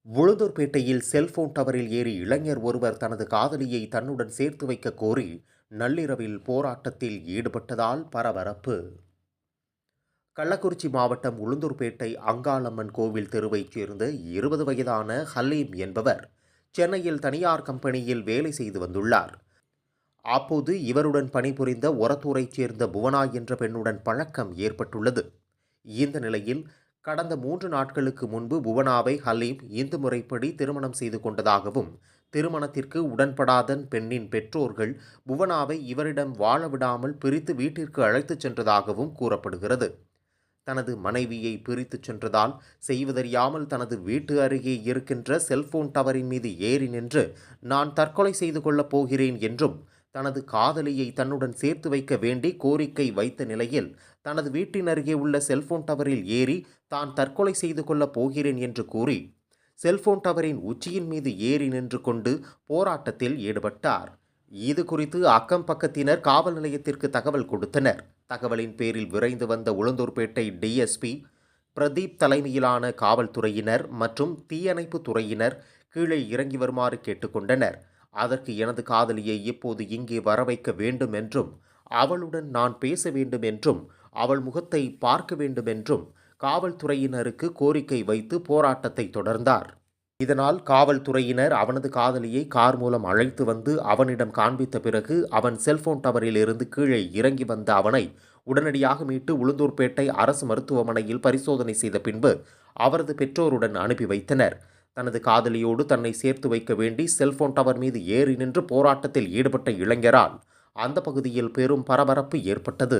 உளுந்தூர்பேட்டையில் cellphone டவரில் ஏறி இளைஞர் ஒருவர் தனது காதலியை தன்னுடன் சேர்த்து வைக்க கோரி நள்ளிரவில் போராட்டத்தில் ஈடுபட்டதால் பரபரப்பு. கள்ளக்குறிச்சி மாவட்டம் உளுந்தூர்பேட்டை அங்காளம்மன் கோவில் தெருவைச் சேர்ந்த 20 வயதான ஹலீம் என்பவர் சென்னையில் தனியார் கம்பெனியில் வேலை செய்து வந்துள்ளார். அப்போது இவருடன் பணிபுரிந்த ஒரத்தூரைச் சேர்ந்த புவனா என்ற பெண்ணுடன் பழக்கம் ஏற்பட்டுள்ளது. இந்த நிலையில் கடந்த 3 நாட்களுக்கு முன்பு புவனாவை ஹலீம் இந்து முறைப்படி திருமணம் செய்து கொண்டதாகவும், திருமணத்திற்கு உடன்படாத பெண்ணின் பெற்றோர்கள் புவனாவை இவரிடம் வாழ விடாமல் பிரித்து வீட்டிற்கு அழைத்துச் சென்றதாகவும் கூறப்படுகிறது. தனது மனைவியை பிரித்துச் சென்றதால் செய்வதறியாமல் தனது வீட்டு அருகே இருக்கின்ற செல்போன் டவரின் மீது ஏறி நின்று நான் தற்கொலை செய்து கொள்ளப் போகிறேன் என்றும், தனது காதலியை தன்னுடன் சேர்த்து வைக்க வேண்டி கோரிக்கை வைத்த நிலையில் தனது வீட்டின் அருகே உள்ள செல்போன் டவரில் ஏறி தான் தற்கொலை செய்து கொள்ளப் போகிறேன் என்று கூறி செல்போன் டவரின் உச்சியின் மீது ஏறி நின்று கொண்டு போராட்டத்தில் ஈடுபட்டார். இது குறித்து அக்கம் பக்கத்தினர் காவல் நிலையத்திற்கு தகவல் கொடுத்தனர். தகவலின் பேரில் விரைந்து வந்த உளுந்தூர்பேட்டை டிஎஸ்பி பிரதீப் தலைமையிலான காவல்துறையினர் மற்றும் தீயணைப்பு துறையினர் கீழே இறங்கி வருமாறு கேட்டுக்கொண்டனர். அதற்கு எனது காதலியை இப்போது இங்கே வர வைக்க வேண்டும் என்றும், அவளுடன் நான் பேச வேண்டும் என்றும், அவள் முகத்தை பார்க்க வேண்டும் என்றும் காவல்துறையினருக்கு கோரிக்கை வைத்து போராட்டத்தை தொடர்ந்தார். இதனால் காவல்துறையினர் அவனது காதலியை கார் மூலம் அழைத்து வந்து அவனிடம் காண்பித்த பிறகு அவன் செல்போன் டவரில் இருந்து கீழே இறங்கி வந்த அவனை உடனடியாக மீட்டு உளுந்தூர்பேட்டை அரசு மருத்துவமனையில் பரிசோதனை செய்த பின்பு அவரது பெற்றோருடன் அனுப்பி வைத்தனர். தனது காதலியோடு தன்னை சேர்த்து வைக்க வேண்டி செல்போன் டவர் மீது ஏறி நின்று போராட்டத்தில் ஈடுபட்ட இளைஞரால் அந்த பகுதியில் பெரும் பரபரப்பு ஏற்பட்டது.